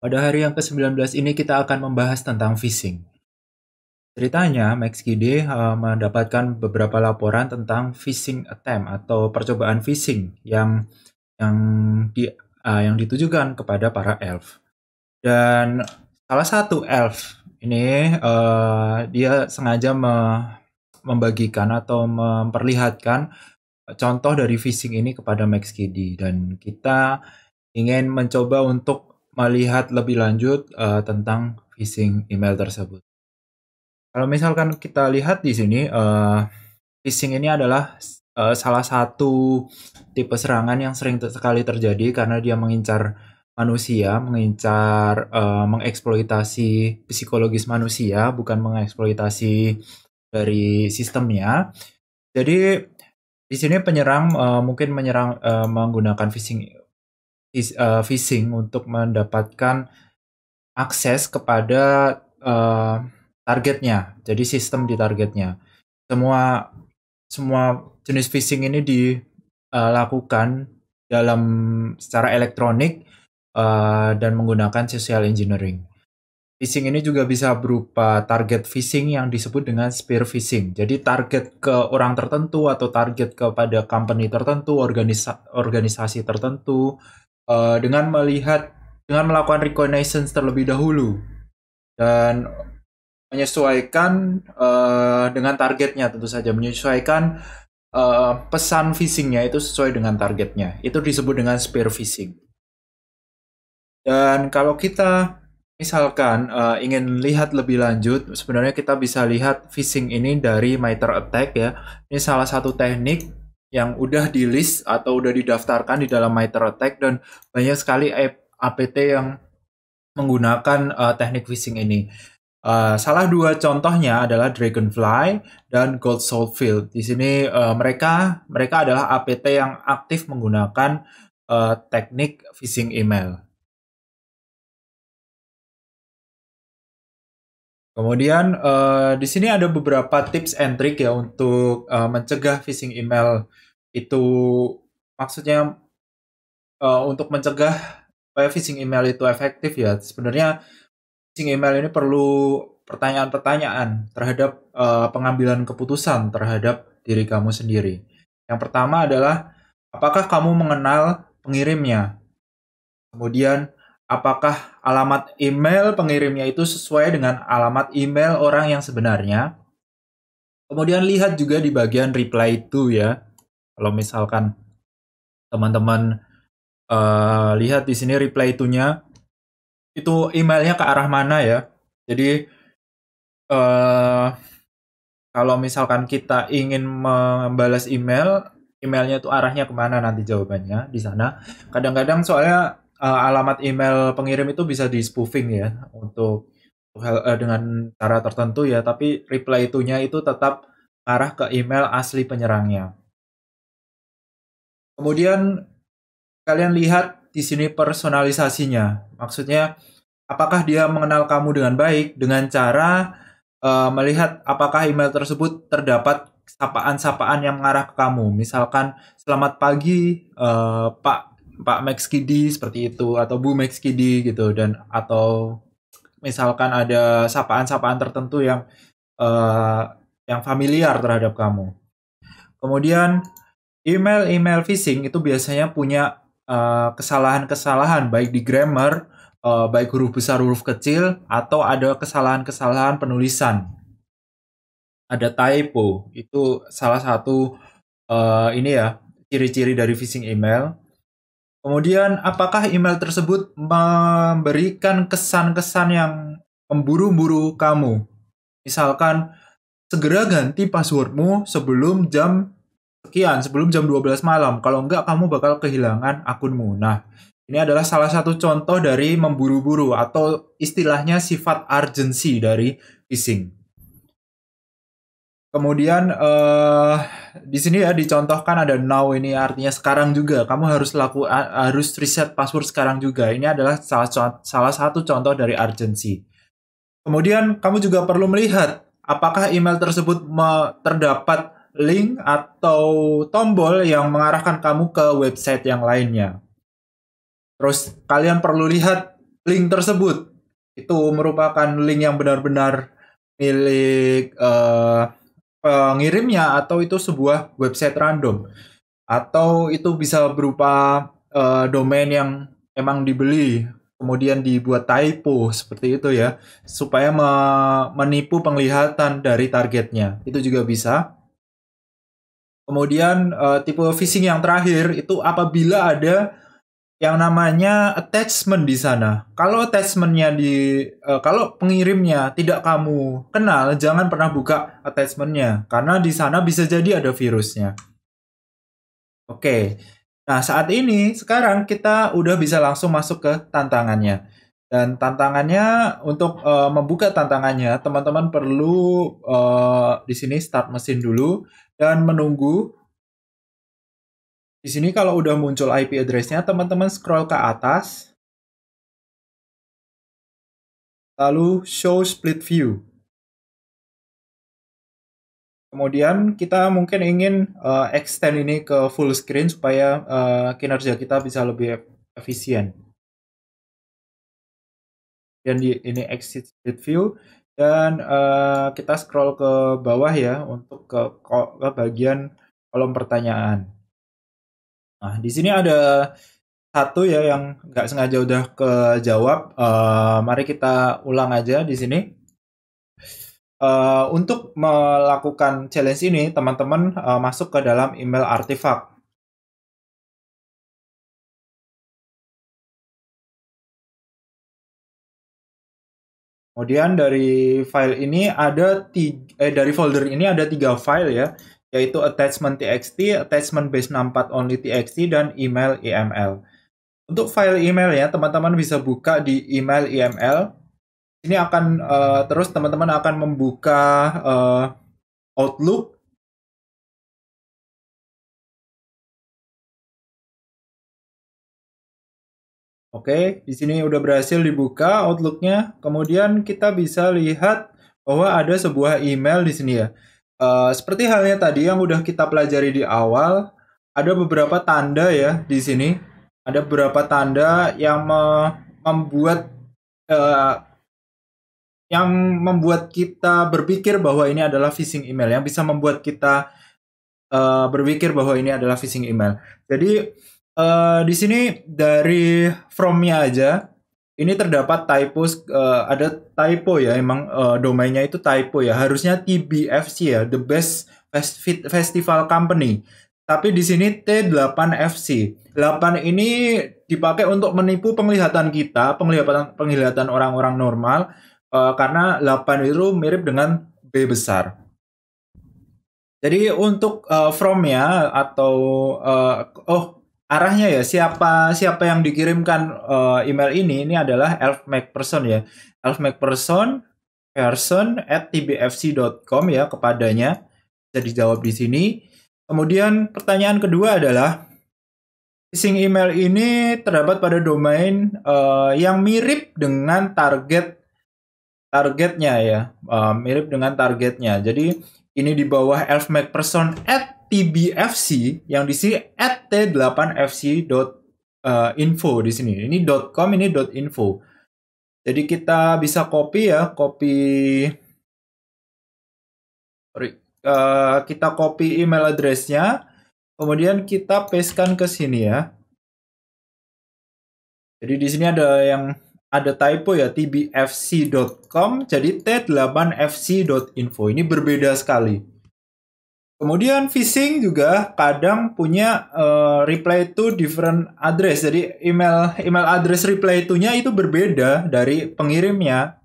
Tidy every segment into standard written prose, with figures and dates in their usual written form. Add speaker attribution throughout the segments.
Speaker 1: Pada hari yang ke-19 ini kita akan membahas tentang phishing. Ceritanya, MaxKD mendapatkan beberapa laporan tentang phishing attempt atau percobaan phishing yang yang ditujukan kepada para elf. Dan salah satu elf ini dia sengaja membagikan atau memperlihatkan contoh dari phishing ini kepada MaxKD, dan kita ingin mencoba untuk melihat lebih lanjut tentang phishing email tersebut. Kalau misalkan kita lihat di sini, phishing ini adalah salah satu tipe serangan yang sering sekali terjadi karena dia mengincar manusia, mengeksploitasi psikologis manusia, bukan mengeksploitasi dari sistemnya. Jadi di sini penyerang mungkin menyerang menggunakan phishing untuk mendapatkan akses kepada targetnya. Jadi sistem di targetnya. Semua semua jenis phishing ini dilakukan secara elektronik dan menggunakan social engineering. Phishing ini juga bisa berupa target phishing yang disebut dengan spear phishing. Jadi target ke orang tertentu atau target kepada company tertentu, organisasi tertentu, dengan melakukan reconnaissance terlebih dahulu dan menyesuaikan dengan targetnya, tentu saja menyesuaikan pesan phishingnya itu sesuai dengan targetnya. Itu disebut dengan spear phishing. Dan kalau kita misalkan ingin lihat lebih lanjut, sebenarnya kita bisa lihat phishing ini dari MITRE ATT_CK ya. Ini salah satu teknik yang udah di list atau udah didaftarkan di dalam MITRE ATT_CK, dan banyak sekali APT yang menggunakan teknik phishing ini. Salah dua contohnya adalah Dragonfly dan Gold Saltfield. Di sini mereka adalah APT yang aktif menggunakan teknik phishing email. Kemudian di sini ada beberapa tips and trick ya untuk mencegah phishing email itu. Maksudnya untuk mencegah supaya phishing email itu efektif ya. Sebenarnya phishing email ini perlu pertanyaan-pertanyaan terhadap pengambilan keputusan terhadap diri kamu sendiri. Yang pertama adalah, apakah kamu mengenal pengirimnya? Kemudian, apakah alamat email pengirimnya itu sesuai dengan alamat email orang yang sebenarnya? Kemudian lihat juga di bagian reply to ya. Kalau misalkan teman-teman lihat di sini reply to-nya, itu emailnya ke arah mana ya. Jadi kalau misalkan kita ingin membalas emailnya itu arahnya kemana nanti jawabannya di sana. Kadang-kadang soalnya alamat email pengirim itu bisa di spoofing ya untuk dengan cara tertentu ya, tapi reply to-nya itu tetap arah ke email asli penyerangnya. Kemudian kalian lihat di sini personalisasinya. Maksudnya, apakah dia mengenal kamu dengan baik dengan cara melihat apakah email tersebut terdapat sapaan-sapaan yang mengarah ke kamu. Misalkan, selamat pagi Pak MaxKD seperti itu, atau Bu MaxKD gitu, dan atau misalkan ada sapaan-sapaan tertentu yang familiar terhadap kamu. Kemudian email phishing itu biasanya punya kesalahan-kesalahan baik di grammar, baik huruf besar, huruf kecil, atau ada kesalahan-kesalahan penulisan. Ada typo, itu salah satu ini ya, ciri-ciri dari phishing email. Kemudian, apakah email tersebut memberikan kesan-kesan yang memburu-buru kamu? Misalkan, segera ganti passwordmu sebelum jam sekian, sebelum jam 12 malam. Kalau enggak, kamu bakal kehilangan akunmu. Nah, ini adalah salah satu contoh dari memburu-buru atau istilahnya sifat urgency dari phishing. Kemudian di sini ya dicontohkan ada now, ini artinya sekarang juga. Kamu harus reset password sekarang juga. Ini adalah salah satu contoh dari urgency. Kemudian kamu juga perlu melihat apakah email tersebut terdapat link atau tombol yang mengarahkan kamu ke website yang lainnya. Terus kalian perlu lihat link tersebut itu merupakan link yang benar-benar milik pengirimnya atau itu sebuah website random atau itu bisa berupa domain yang emang dibeli kemudian dibuat typo seperti itu ya supaya menipu penglihatan dari targetnya itu juga bisa. Kemudian tipe phishing yang terakhir itu apabila ada yang namanya attachment di sana. Kalau attachmentnya kalau pengirimnya tidak kamu kenal, jangan pernah buka attachmentnya karena di sana bisa jadi ada virusnya. Oke, nah saat ini sekarang kita udah bisa langsung masuk ke tantangannya. Dan tantangannya untuk membuka tantangannya, teman-teman perlu di sini start mesin dulu dan menunggu. Di sini kalau udah muncul IP address-nya, teman-teman scroll ke atas, lalu show split view. Kemudian kita mungkin ingin extend ini ke full screen supaya kinerja kita bisa lebih efisien. Dan ini exit split view dan kita scroll ke bawah ya untuk ke bagian kolom pertanyaan. Nah, di sini ada satu ya yang nggak sengaja udah kejawab. Mari kita ulang aja di sini. Untuk melakukan challenge ini, teman-teman masuk ke dalam email artifact. Kemudian dari file ini ada dari folder ini ada 3 file ya, yaitu attachment.txt, attachment base64 only txt, dan email IML. Untuk file email ya, teman-teman bisa buka di email IML. Ini akan terus teman-teman akan membuka Outlook. Oke, di sini udah berhasil dibuka Outlook-nya. Kemudian kita bisa lihat bahwa ada sebuah email di sini ya. Seperti halnya tadi yang udah kita pelajari di awal, ada beberapa tanda ya di sini. Ada beberapa tanda yang membuat kita berpikir bahwa ini adalah phishing email, yang bisa membuat kita berpikir bahwa ini adalah phishing email. Jadi di sini dari from-nya aja ini terdapat typo, ada typo ya, emang domainnya itu typo ya, harusnya TBFC ya, The Best Festival Company. Tapi di sini T8FC. 8 ini dipakai untuk menipu penglihatan kita, penglihatan orang-orang normal, karena 8 itu mirip dengan B besar. Jadi untuk from-nya atau arahnya ya, siapa yang dikirimkan email ini adalah Elf McPherson ya. Elf McPherson person@tbfc.com ya, kepadanya. Bisa dijawab di sini. Kemudian pertanyaan kedua adalah phishing email ini terdapat pada domain yang mirip dengan targetnya ya, mirip dengan targetnya. Jadi ini di bawah Elf McPherson @tbfc, yang di sini @t8fc.info di sini. Ini .com, ini .info. Jadi kita bisa copy ya, kita copy email address-nya, kemudian kita pastekan ke sini ya. Jadi di sini ada typo ya, tbfc.com jadi t8fc.info. Ini berbeda sekali. Kemudian phishing juga kadang punya reply to different address. Jadi email address reply to-nya itu berbeda dari pengirimnya.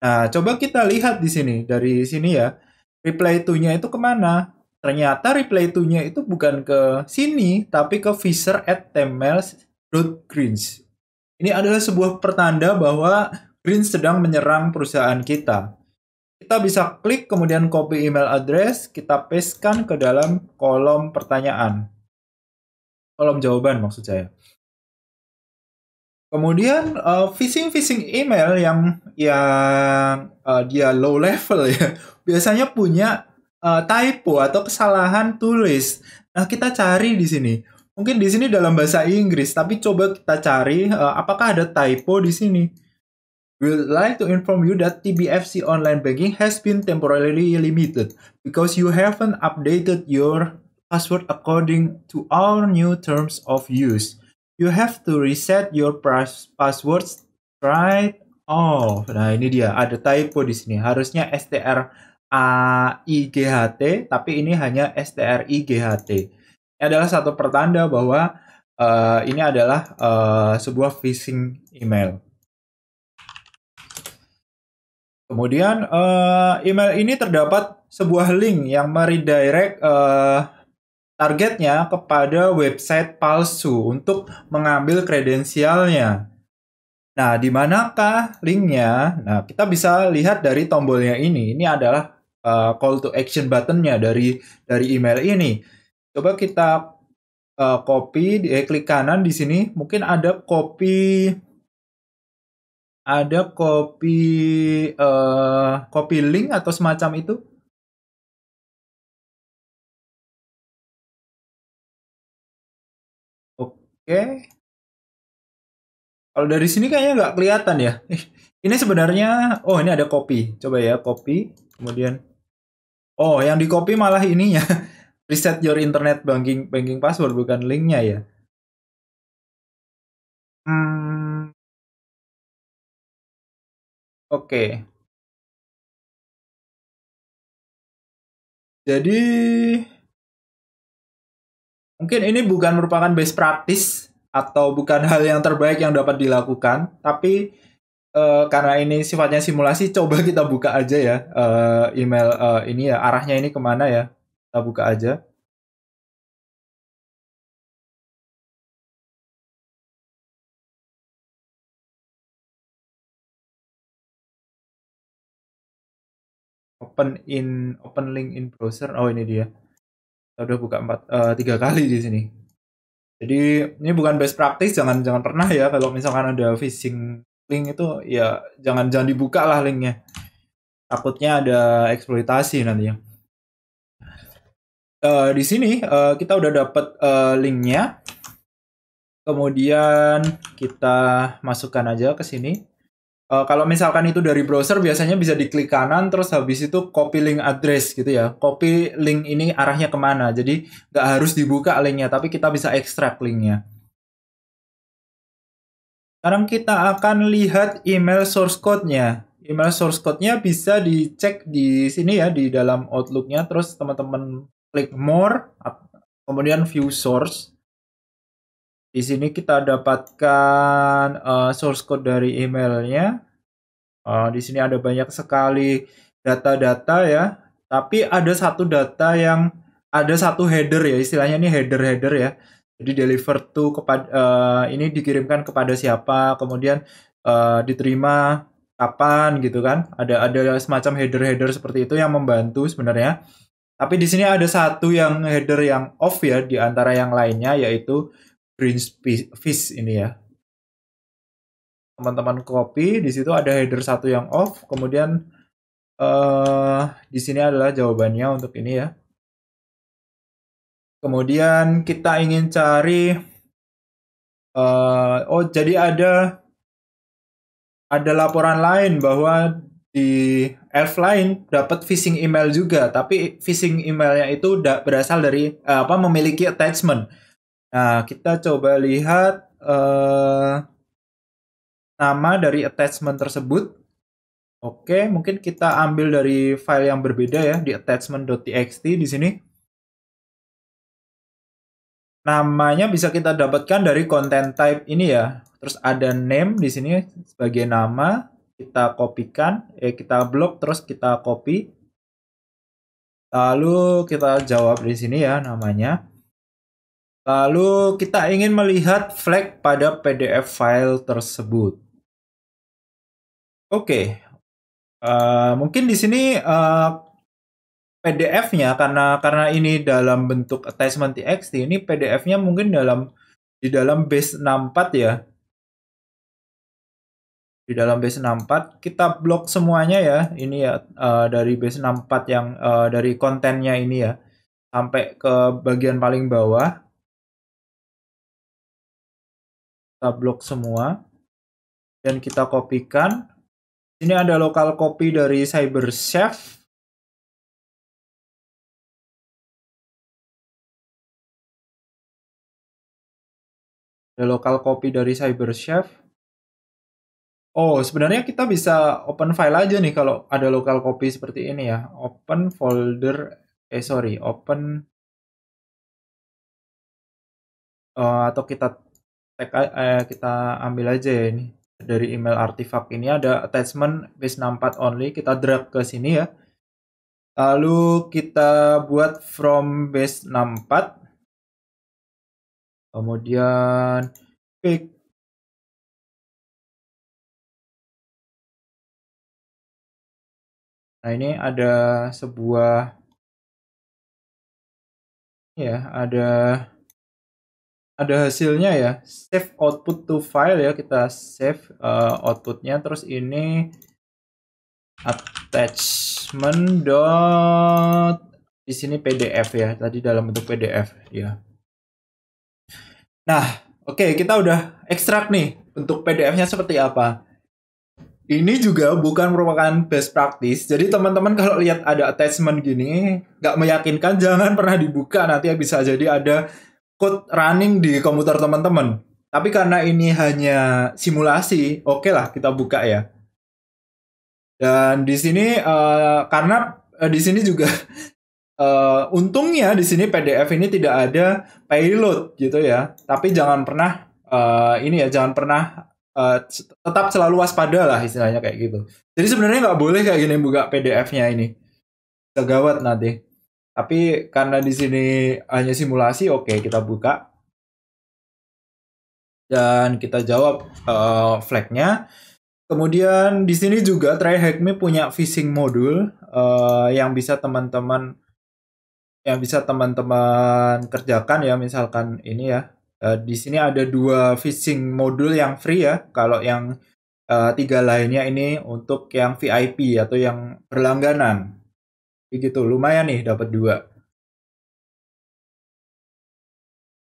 Speaker 1: Nah, coba kita lihat di sini, dari sini ya. Reply to-nya itu kemana? Ternyata reply to-nya itu bukan ke sini, tapi ke fisher@tmails.greens. Ini adalah sebuah pertanda bahwa Greens sedang menyerang perusahaan kita. Kita bisa klik kemudian copy email address, kita pastekan ke dalam kolom pertanyaan. Kolom jawaban maksud saya. Kemudian phishing email yang dia low level ya, biasanya punya typo atau kesalahan tulis. Nah, kita cari di sini. Mungkin di sini dalam bahasa Inggris, tapi coba kita cari apakah ada typo di sini. We'd like to inform you that TBFC online banking has been temporarily limited because you haven't updated your password according to our new terms of use. You have to reset your passwords right off. Nah, ini dia, ada typo di sini. Harusnya STRAIGHT, tapi ini hanya STRIGHT. Ini adalah satu pertanda bahwa ini adalah sebuah phishing email. Kemudian email ini terdapat sebuah link yang meredirect targetnya kepada website palsu untuk mengambil kredensialnya. Nah, di manakah linknya? Nah, kita bisa lihat dari tombolnya ini. Ini adalah call to action buttonnya dari email ini. Coba kita copy, klik kanan di sini. Mungkin ada copy link atau semacam itu. Oke. Kalau dari sini kayaknya nggak kelihatan ya. Ini sebenarnya, oh ini ada copy. Coba ya, copy. Kemudian, oh yang di copy malah ininya. Reset your internet banking password, bukan linknya ya. Oke. Jadi mungkin ini bukan merupakan best practice atau bukan hal yang terbaik yang dapat dilakukan, tapi karena ini sifatnya simulasi, coba kita buka aja ya email ini ya, arahnya ini kemana ya, kita buka aja. Open link in browser. Oh ini dia. Kita udah buka 3 kali di sini. Jadi ini bukan best practice, jangan pernah ya kalau misalkan ada phishing link itu ya jangan dibuka lah linknya. Takutnya ada eksploitasi nantinya. Di sini kita udah dapat linknya. Kemudian kita masukkan aja ke sini. Kalau misalkan itu dari browser biasanya bisa diklik kanan terus habis itu copy link address gitu ya. Copy link ini arahnya kemana. Jadi nggak harus dibuka linknya, tapi kita bisa ekstrak linknya. Sekarang kita akan lihat email source code-nya. Email source code-nya bisa dicek di sini ya, di dalam Outlook-nya. Terus teman-teman klik more, kemudian view source. Di sini kita dapatkan source code dari emailnya. Di sini ada banyak sekali data-data ya. Tapi ada satu data yang ada satu header ya, istilahnya ini header ya. Jadi deliver to kepada ini dikirimkan kepada siapa, kemudian diterima kapan gitu kan. Ada semacam header seperti itu yang membantu sebenarnya. Tapi di sini ada satu yang header yang off ya di antara yang lainnya, yaitu Greenpeace ini ya. Teman-teman copy, di situ ada header satu yang off, kemudian di sini adalah jawabannya untuk ini ya. Kemudian kita ingin cari, oh jadi ada laporan lain bahwa di Elfline dapat phishing email juga, tapi phishing emailnya itu berasal dari memiliki attachment. Nah, kita coba lihat nama dari attachment tersebut. Oke, mungkin kita ambil dari file yang berbeda ya, di attachment.txt di sini. Namanya bisa kita dapatkan dari content type ini ya. Terus ada name di sini sebagai nama, kita kopikan, kita blok terus kita copy. Lalu kita jawab di sini ya namanya. Lalu kita ingin melihat flag pada PDF file tersebut. Oke, mungkin di sini PDF-nya karena ini dalam bentuk attachment txt, ini PDF-nya mungkin di dalam base 64 ya. Di dalam base 64 kita blok semuanya ya. Ini ya dari base 64 yang dari kontennya ini ya sampai ke bagian paling bawah. Kita blok semua dan kita kopikan. Ini ada local copy dari CyberChef. Ada local copy dari CyberChef. Oh, sebenarnya kita bisa open file aja nih kalau ada local copy seperti ini ya. Open folder, open atau kita ambil aja ya ini dari email artifact ini ada attachment base64 only, kita drag ke sini ya. Lalu kita buat from base64, kemudian pick. Nah, ini ada sebuah ya, ada hasilnya ya, save output to file ya, kita save outputnya, terus ini attachment dot di sini PDF ya, tadi dalam bentuk PDF ya. Nah, oke, kita udah ekstrak nih bentuk PDF-nya seperti apa. Ini juga bukan merupakan best practice, jadi teman-teman kalau lihat ada attachment gini nggak meyakinkan, jangan pernah dibuka, nanti bisa jadi ada code running di komputer teman-teman. Tapi karena ini hanya simulasi, oke lah kita buka ya. Dan di sini karena di sini juga untungnya di sini PDF ini tidak ada payload gitu ya. Tapi jangan pernah jangan pernah tetap selalu waspada lah istilahnya kayak gitu. Jadi sebenarnya nggak boleh kayak gini buka PDF-nya ini. Gawat nanti. Tapi karena di sini hanya simulasi, oke kita buka. Dan kita jawab flag-nya. Kemudian di sini juga TryHackMe punya phishing modul yang bisa teman-teman kerjakan ya, misalkan ini ya. Di sini ada 2 phishing modul yang free ya. Kalau yang 3 lainnya ini untuk yang VIP atau yang berlangganan. Begitu, lumayan nih dapat 2.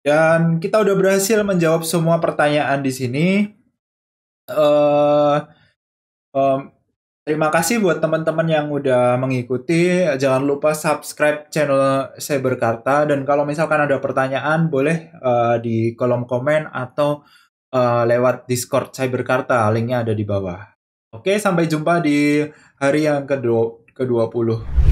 Speaker 1: Dan kita udah berhasil menjawab semua pertanyaan di sini. Terima kasih buat teman-teman yang udah mengikuti. Jangan lupa subscribe channel Cyberkarta. Dan kalau misalkan ada pertanyaan, boleh di kolom komen atau lewat Discord Cyberkarta. Linknya ada di bawah. Oke, sampai jumpa di hari yang ke-20.